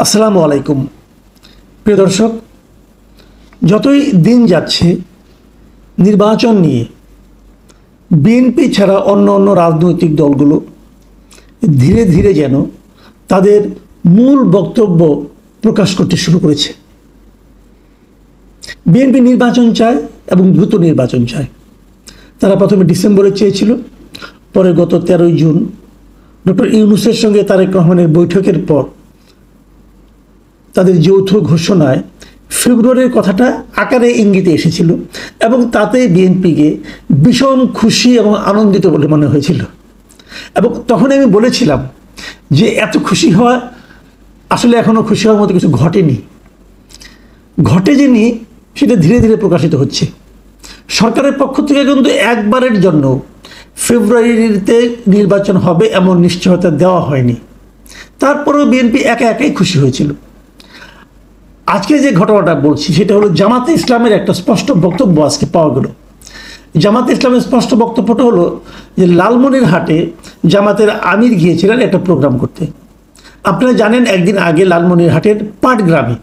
আসসালামু আলাইকুম প্রিয় দর্শক, যতই দিন যাচ্ছে নির্বাচন নিয়ে বিএনপি ছাড়া অন্য অন্য রাজনৈতিক দলগুলো ধীরে ধীরে যেন তাদের মূল বক্তব্য প্রকাশ করতে শুরু করেছে। বিএনপি নির্বাচন চায় এবং দ্রুত নির্বাচন চায়। তারা প্রথমে ডিসেম্বরে চেয়েছিল, পরে গত 13ই জুন ডক্টর ইউনূসের সঙ্গে তারেক রহমানের বৈঠকের পর তাদের যৌথ ঘোষণায় ফেব্রুয়ারির কথাটা আকারে ইঙ্গিতে এসেছিল এবং তাতে বিএনপিকে ভীষণ খুশি এবং আনন্দিত বলে মনে হয়েছিল। এবং তখন আমি বলেছিলাম যে এত খুশি হওয়া আসলে এখনও খুশি হওয়ার মতো কিছু ঘটেনি, ঘটে যিনি সেটা ধীরে ধীরে প্রকাশিত হচ্ছে। সরকারের পক্ষ থেকে কিন্তু একবারের জন্য ফেব্রুয়ারিতে নির্বাচন হবে এমন নিশ্চয়তা দেওয়া হয়নি। তারপরেও বিএনপি একা একাই খুশি হয়েছিল। আজকে যে ঘটনাটা বলছি সেটা হলো জামাতে ইসলামের একটা স্পষ্ট বক্তব্য আজকে পাওয়া গেল। জামাতে ইসলামের স্পষ্ট বক্তব্যটা হলো যে লালমনিরহাটে জামাতের আমির গিয়েছিলেন একটা প্রোগ্রাম করতে। আপনারা জানেন একদিন আগে লালমনিরহাটের পাটগ্রামে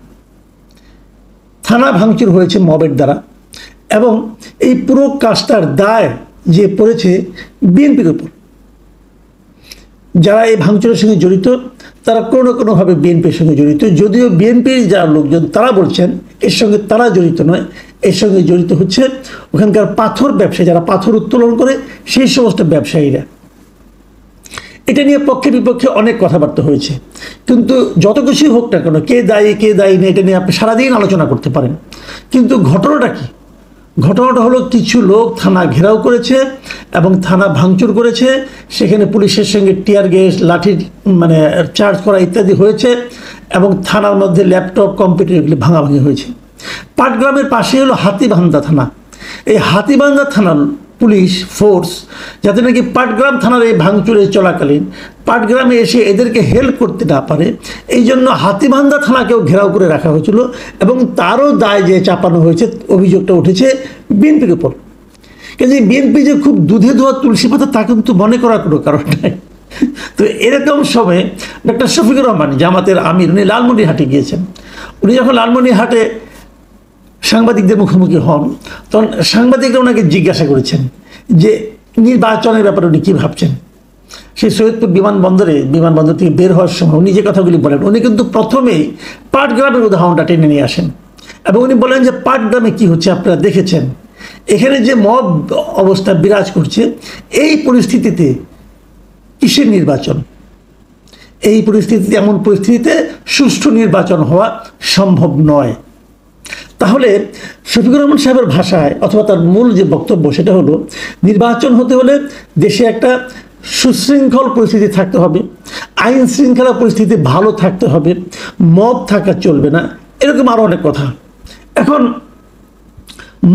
থানা ভাঙচুর হয়েছে মবের দ্বারা এবং এই পুরো কাজটার দায় যে পড়েছে বিএনপির উপর। যারা এই ভাঙচুরের সঙ্গে জড়িত তারা কোনো না কোনোভাবে বিএনপির সঙ্গে জড়িত, যদিও বিএনপির যারা লোকজন তারা বলছেন এর সঙ্গে তারা জড়িত নয়, এর সঙ্গে জড়িত হচ্ছে ওখানকার পাথর ব্যবসায়ী, যারা পাথর উত্তোলন করে সেই সমস্ত ব্যবসায়ীরা। এটা নিয়ে পক্ষে বিপক্ষে অনেক কথাবার্তা হয়েছে, কিন্তু যত কিছুই হোক না কেন, কে দায়ী নেই, এটা নিয়ে আপনি সারাদিন আলোচনা করতে পারেন। কিন্তু ঘটনাটা কি? ঘটনাটা হলো কিছু লোক থানা ঘেরাও করেছে এবং থানা ভাঙচুর করেছে, সেখানে পুলিশের সঙ্গে টিয়ার গ্যাস, লাঠির চার্জ করা ইত্যাদি হয়েছে এবং থানার মধ্যে ল্যাপটপ, কম্পিউটার এগুলি ভাঙাভাঙি হয়েছে। পাটগ্রামের পাশে হলো হাতীবান্ধা থানা। এই হাতীবান্ধা থানার পুলিশ ফোর্স যাতে নাকি পাটগ্রাম থানার এই ভাঙচুরে চলাকালীন পাটগ্রামে এসে এদেরকে হেল্প করতে না পারে, এই জন্য হাতীবান্ধা থানাকেও ঘেরাও করে রাখা হয়েছিল এবং তারও দায় যে চাপানো হয়েছে, অভিযোগটা উঠেছে বিএনপির উপর। কিন্তু বিএনপি যে খুব দুধে ধোয়া তুলসী পাতা তা কিন্তু মনে করার কোনো কারণ নাই। তো এরকম সময়ে ডক্টর শফিকুর রহমান জামাতের আমির উনি লালমনিরহাটে গিয়েছেন। উনি যখন লালমনিরহাটে সাংবাদিকদের মুখোমুখি হন তখন সাংবাদিকরা ওনাকে জিজ্ঞাসা করেছেন যে নির্বাচনের ব্যাপারে উনি কী ভাবছেন। সেই সৈয়দপুর বিমানবন্দর থেকে বের হওয়ার সময় উনি যে কথাগুলি বলেন, উনি কিন্তু প্রথমেই পাটগ্রামের উদাহরণটা টেনে নিয়ে আসেন এবং উনি বলেন যে পাটগ্রামে কী হচ্ছে আপনারা দেখেছেন, এখানে যে মব অবস্থা বিরাজ করছে, এই পরিস্থিতিতে কিসের নির্বাচন? এই পরিস্থিতিতে, এমন পরিস্থিতিতে সুষ্ঠু নির্বাচন হওয়া সম্ভব নয়। তাহলে শফিকুর রহমান সাহেবের ভাষায় অথবা তার মূল যে বক্তব্য সেটা হলো নির্বাচন হতে হলে দেশে একটা সুশৃঙ্খল পরিস্থিতি থাকতে হবে, আইন শৃঙ্খলা পরিস্থিতি ভালো থাকতে হবে, মব থাকা চলবে না, এরকম আরও অনেক কথা। এখন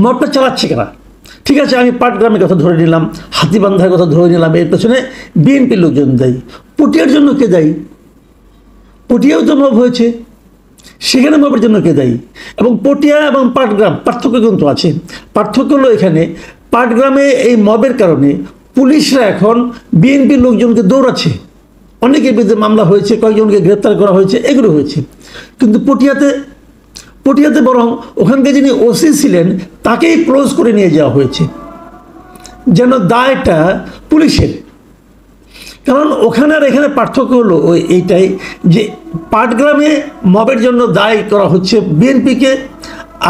মবটা চালাচ্ছে কেনা? ঠিক আছে, আমি পাটগ্রামের কথা ধরে নিলাম, হাতীবান্ধার কথা ধরে নিলাম, এর পেছনে বিএনপির লোকজন দায়ী। পটিয়ার জন্য কে দায়ী? পটিয়াও তো মব হয়েছে, সেখানে মবের জন্য কে দায়ী? এবং পটিয়া এবং পাটগ্রাম পার্থক্য কিন্তু আছে। পার্থক্য হলো এখানে পাটগ্রামে এই মবের কারণে পুলিশরা এখন বিএনপির লোকজনকে দৌড়াচ্ছে, অনেকের বিরুদ্ধে মামলা হয়েছে, কয়েকজনকে গ্রেপ্তার করা হয়েছে, এগুলো হয়েছে। কিন্তু পটিয়াতে বরং ওখানকে যিনি ওসি ছিলেন তাকেই ক্লোজ করে নিয়ে যাওয়া হয়েছে, যেন দায়টা পুলিশের। কারণ ওখানে আর এখানে পার্থক্য হলো এইটাই যে পাটগ্রামে মবের জন্য দায়ী করা হচ্ছে বিএনপিকে,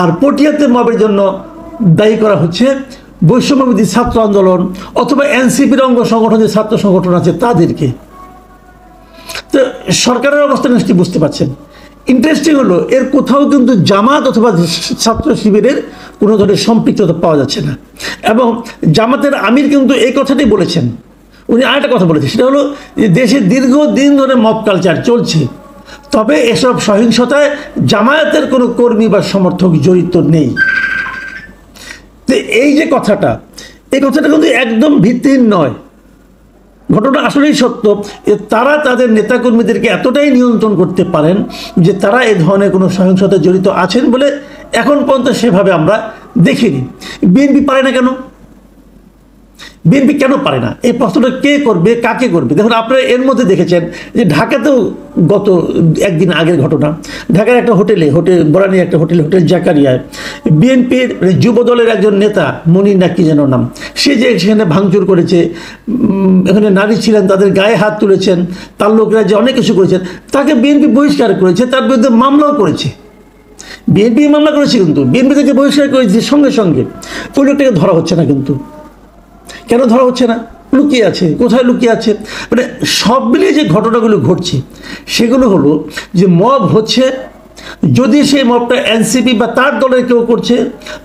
আর পটিয়াতে মবের জন্য দায়ী করা হচ্ছে বৈষম্যবিরোধী ছাত্র আন্দোলন অথবা এনসিপির অঙ্গ সংগঠন, যে ছাত্র সংগঠন আছে তাদেরকে। তো সরকারের অবস্থা নিশ্চয়ই বুঝতে পারছেন। ইন্টারেস্টিং হলো এর কোথাও কিন্তু জামাত অথবা ছাত্র শিবিরের কোনো ধরনের সম্পৃক্ততা পাওয়া যাচ্ছে না। এবং জামাতের আমির কিন্তু এই কথাটাই বলেছেন। উনি আরেকটা কথা বলেছেন, সেটা হলো যে দেশে দীর্ঘদিন ধরে মব কালচার চলছে, তবে এসব সহিংসতায় জামায়াতের কোনো কর্মী বা সমর্থক জড়িত নেই। তো এই যে কথাটা, এই কথাটা কিন্তু একদম ভিত্তিহীন নয়। ঘটনা আসলেই সত্য যে তারা তাদের নেতাকর্মীদেরকে এতটাই নিয়ন্ত্রণ করতে পারেন যে তারা এই ধরনের কোনো সহিংসতায় জড়িত আছেন বলে এখন পর্যন্ত সেভাবে আমরা দেখিনি। বিএনপি পারে না কেন? বিএনপি কেন পারে না? এই প্রশ্নটা কে করবে, কাকে করবে? দেখুন, আপনারা এর মধ্যে দেখেছেন যে ঢাকাতেও গত একদিন আগের ঘটনা, ঢাকার একটা হোটেল বরানি একটা হোটেল জাকারিয়ায় বিএনপির যুব দলের একজন নেতা মনির না কি যেন নাম, সে যে সেখানে ভাঙচুর করেছে, এখানে নারী ছিলেন, তাদের গায়ে হাত তুলেছেন, তার লোকেরা যে অনেক কিছু করেছেন, তাকে বিএনপি বহিষ্কার করেছে, তার বিরুদ্ধে মামলাও করেছে। বিএনপি মামলা করেছে, কিন্তু বিএনপি থেকে বহিষ্কার করেছে সঙ্গে সঙ্গে। ওই লোকটাকে ধরা হচ্ছে না। কিন্তু কেন ধরা হচ্ছে না? লুকিয়ে আছে। কোথায় লুকিয়ে আছে? মানে সব মিলিয়ে যে ঘটনাগুলো ঘটছে সেগুলো হলো যে মব হচ্ছে, যদি সেই মবটা এনসিপি বা তার দলের কেউ করছে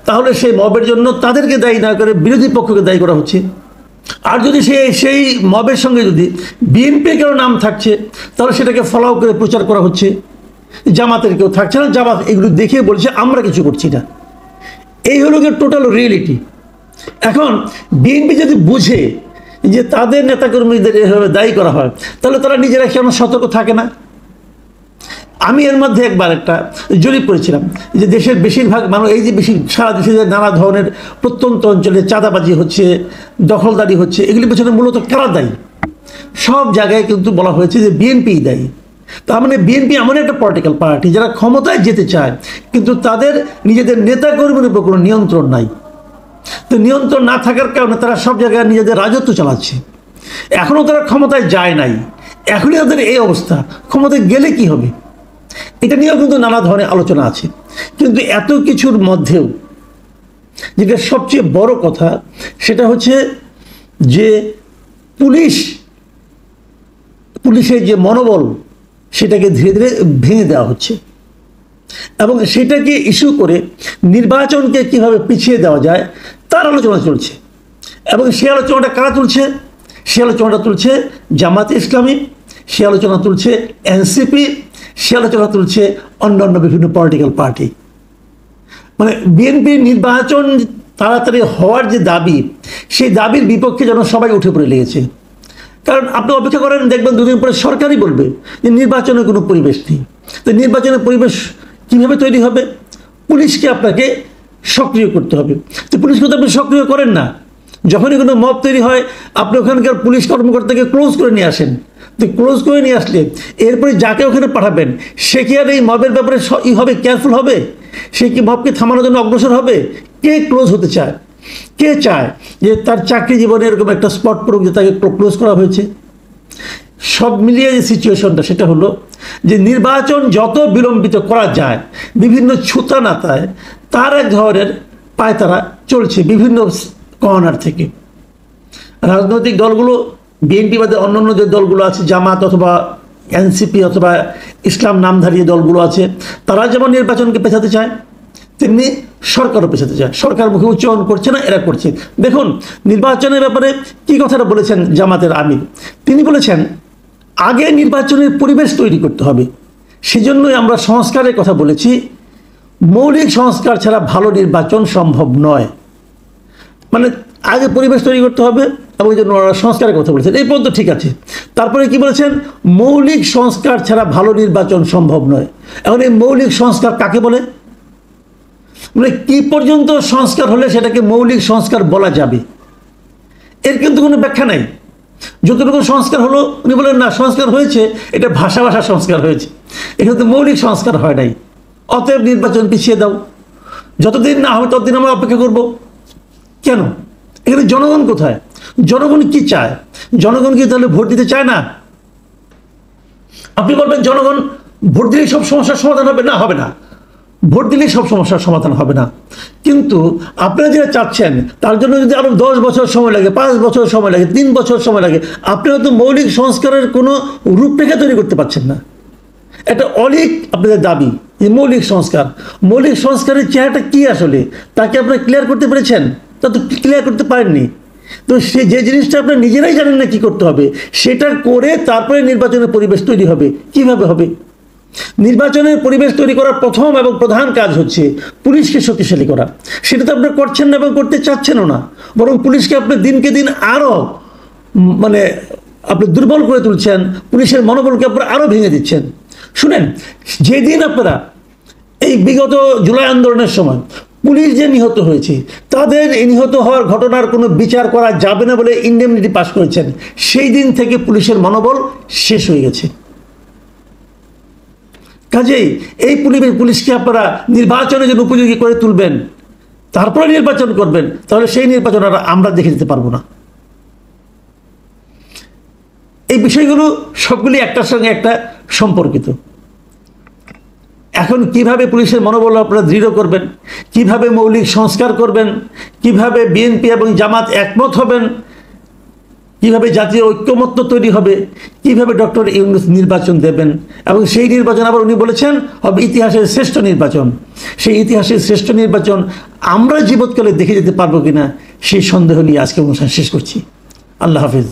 তাহলে সেই মবের জন্য তাদেরকে দায়ী না করে বিরোধী পক্ষকে দায়ী করা হচ্ছে। আর যদি সেই মবের সঙ্গে যদি বিএনপির কেউ নাম থাকছে তাহলে সেটাকে ফলাও করে প্রচার করা হচ্ছে। জামাতের কেউ থাকছে না, জামাত এগুলো দেখে বলছে আমরা কিছু করছি না। এই হলো টোটাল রিয়েলিটি। এখন বিএনপি যদি বুঝে যে তাদের নেতাকর্মীদের এভাবে দায়ী করা হয়, তাহলে তারা নিজেরা কেন সতর্ক থাকে না? আমি এর মধ্যে একবার একটা জরিপ করেছিলাম যে দেশের বেশিরভাগ মানুষ, এই যে সারা দেশে যে নানা ধরনের প্রত্যন্ত অঞ্চলে চাঁদাবাজি হচ্ছে, দখলদারি হচ্ছে, এগুলির পেছনে মূলত কারা দায়ী? সব জায়গায় কিন্তু বলা হয়েছে যে বিএনপিই দায়ী। তার মানে বিএনপি এমন একটা পলিটিক্যাল পার্টি যারা ক্ষমতায় যেতে চায়, কিন্তু তাদের নিজেদের নেতাকর্মীর উপর কোনো নিয়ন্ত্রণ নাই। তো নিয়ন্ত্রণ না থাকার কারণে তারা সব জায়গায় নিজেদের রাজত্ব চালাচ্ছে। এখনও তারা ক্ষমতায় যায় নাই, এখনই তাদের এই অবস্থা। ক্ষমতায় গেলে কি হবে? এটা নিয়েও কিন্তু নানা ধরনের আলোচনা আছে। কিন্তু এত কিছুর মধ্যেও যেটা সবচেয়ে বড় কথা, সেটা হচ্ছে যে পুলিশের যে মনোবল সেটাকে ধীরে ধীরে ভেঙে দেওয়া হচ্ছে, এবং সেটাকে ইস্যু করে নির্বাচনকে কিভাবে পিছিয়ে দেওয়া যায় তার আলোচনা চলছে। এবং সে আলোচনাটা কারা তুলছে? সে আলোচনাটা তুলছে জামাতে ইসলামী, সে আলোচনা তুলছে এনসিপি, সে আলোচনা তুলছে অন্যান্য বিভিন্ন পলিটিক্যাল পার্টি। মানে বিএনপির নির্বাচন তাড়াতাড়ি হওয়ার যে দাবি, সেই দাবির বিপক্ষে যেন সবাই উঠে পড়ে লেগেছে। কারণ আপনি অপেক্ষা করেন, দেখবেন দুদিন পরে সরকারই বলবে যে নির্বাচনের কোনো পরিবেশ নেই। তো নির্বাচনের পরিবেশ কীভাবে তৈরি হবে? পুলিশকে আপনাকে সক্রিয় করতে হবে। তো পুলিশকে তো আপনি সক্রিয় করেন না। যখনই কোনো মব তৈরি হয়, আপনি ওখানকার পুলিশ কর্মকর্তাকে ক্লোজ করে নিয়ে আসেন। তো ক্লোজ করে নিয়ে আসলে এরপরে যাকে ওখানে পাঠাবেন, সে কি আর এই মবের ব্যাপারে হবে, কেয়ারফুল হবে? সে কি মবকে থামানোর জন্য অগ্রসর হবে? কে ক্লোজ হতে চায়? কে চায় যে তার চাকরি জীবনে এরকম একটা স্পট পড়ুক যে তাকে ক্লোজ করা হয়েছে? সব মিলিয়ে যে সিচুয়েশনটা, সেটা হলো যে নির্বাচন যত বিলম্বিত করা যায়, বিভিন্ন ছুতানাতায় তার এক ধরনের পায়তারা চলছে বিভিন্ন কর্নার থেকে। রাজনৈতিক দলগুলো, বিএনপি বাদে অন্যান্য যে দলগুলো আছে, জামাত অথবা এনসিপি অথবা ইসলাম নামধারী দলগুলো আছে, তারা যেমন নির্বাচনকে পেছাতে চায়, তেমনি সরকারও পেছাতে চায়। সরকার মুখে উচ্চারণ করছে না, এরা করছে। দেখুন, নির্বাচনের ব্যাপারে কি কথাটা বলেছেন জামাতের আমির? তিনি বলেছেন আগে নির্বাচনের পরিবেশ তৈরি করতে হবে। সেজন্যই আমরা সংস্কারের কথা বলেছি। মৌলিক সংস্কার ছাড়া ভালো নির্বাচন সম্ভব নয়। মানে আগে পরিবেশ তৈরি করতে হবে, এবং এই জন্য ওনারা সংস্কারের কথা বলেছেন। এই পর্যন্ত ঠিক আছে। তারপরে কি বলেছেন? মৌলিক সংস্কার ছাড়া ভালো নির্বাচন সম্ভব নয়। এখন এই মৌলিক সংস্কার কাকে বলে? মানে কি পর্যন্ত সংস্কার হলে সেটাকে মৌলিক সংস্কার বলা যাবে? এর কিন্তু কোনো ব্যাখ্যা নাই। যতটুকু সংস্কার হলো, উনি বলেন না সংস্কার হয়েছে, এটা ভাষা সংস্কার হয়েছে, এখানে তো মৌলিক সংস্কার হয় নাই। অতএব নির্বাচন পিছিয়ে দাও, যতদিন না হবে ততদিন আমরা অপেক্ষা করব। কেন? এখানে জনগণ কোথায়? জনগণ কি চায়? জনগণ কি তাহলে ভোট দিতে চায় না? আপনি বলবেন জনগণ ভোট দিলেই সব সমস্যার সমাধান হবে? না, হবে না। ভোট দিলেই সব সমস্যার সমাধান হবে না। কিন্তু আপনারা যেটা চাচ্ছেন তার জন্য যদি আরো 10 বছর সময় লাগে, 5 বছর সময় লাগে, 3 বছর সময় লাগে, আপনারা তো মৌলিক সংস্কারের কোনো রূপরেখা তৈরি করতে পারছেন না। একটা অলিক আপনাদের দাবি যে মৌলিক সংস্কার। মৌলিক সংস্কারের চেহারাটা কি আসলে, তাকে আপনারা ক্লিয়ার করতে পেরেছেন? তা তো ক্লিয়ার করতে পারেননি। তো সে যে জিনিসটা আপনারা নিজেরাই জানেন না কি করতে হবে, সেটা করে তারপরে নির্বাচনের পরিবেশ তৈরি হবে। কিভাবে হবে? নির্বাচনের পরিবেশ তৈরি করার প্রথম এবং প্রধান কাজ হচ্ছে পুলিশকে শক্তিশালী করা। সেটা তো আপনারা করছেন না এবং করতে চাচ্ছেনও না। বরং পুলিশকে আপনি দিনকে দিন আরও মানে আপনি দুর্বল করে তুলছেন, পুলিশের মনোবলকে আপনারা আরও ভেঙে দিচ্ছেন। শুনেন, যেদিন আপনারা এই বিগত জুলাই আন্দোলনের সময় পুলিশ যে নিহত হয়েছে তাদের এই নিহত হওয়ার ঘটনার কোনো বিচার করা যাবে না বলে ইনডেমনিটি পাস করেছেন, সেই দিন থেকে পুলিশের মনোবল শেষ হয়ে গেছে। কাজেই এই পুলিশকে আপনারা নির্বাচনের জন্য উপযোগী করে তুলবেন, তারপরে নির্বাচন করবেন, তাহলে সেই নির্বাচন আর আমরা দেখে যেতে পারবো না। এই বিষয়গুলো সবগুলি একটার সঙ্গে একটা সম্পর্কিত। এখন কিভাবে পুলিশের মনোবল আপনারা দৃঢ় করবেন, কিভাবে মৌলিক সংস্কার করবেন, কিভাবে বিএনপি এবং জামাত একমত হবেন, কিভাবে জাতীয় ঐক্যমত্য তৈরি হবে, কিভাবে ডক্টর ইউনূস নির্বাচন দেবেন, এবং সেই নির্বাচন আবার উনি বলেছেন হবে ইতিহাসের শ্রেষ্ঠ নির্বাচন। সেই ইতিহাসের শ্রেষ্ঠ নির্বাচন আমরা জীবৎকালে দেখে যেতে পারবো কিনা সেই সন্দেহ নিয়ে আজকে অনুষ্ঠান শেষ করছি। আল্লাহ হাফিজ।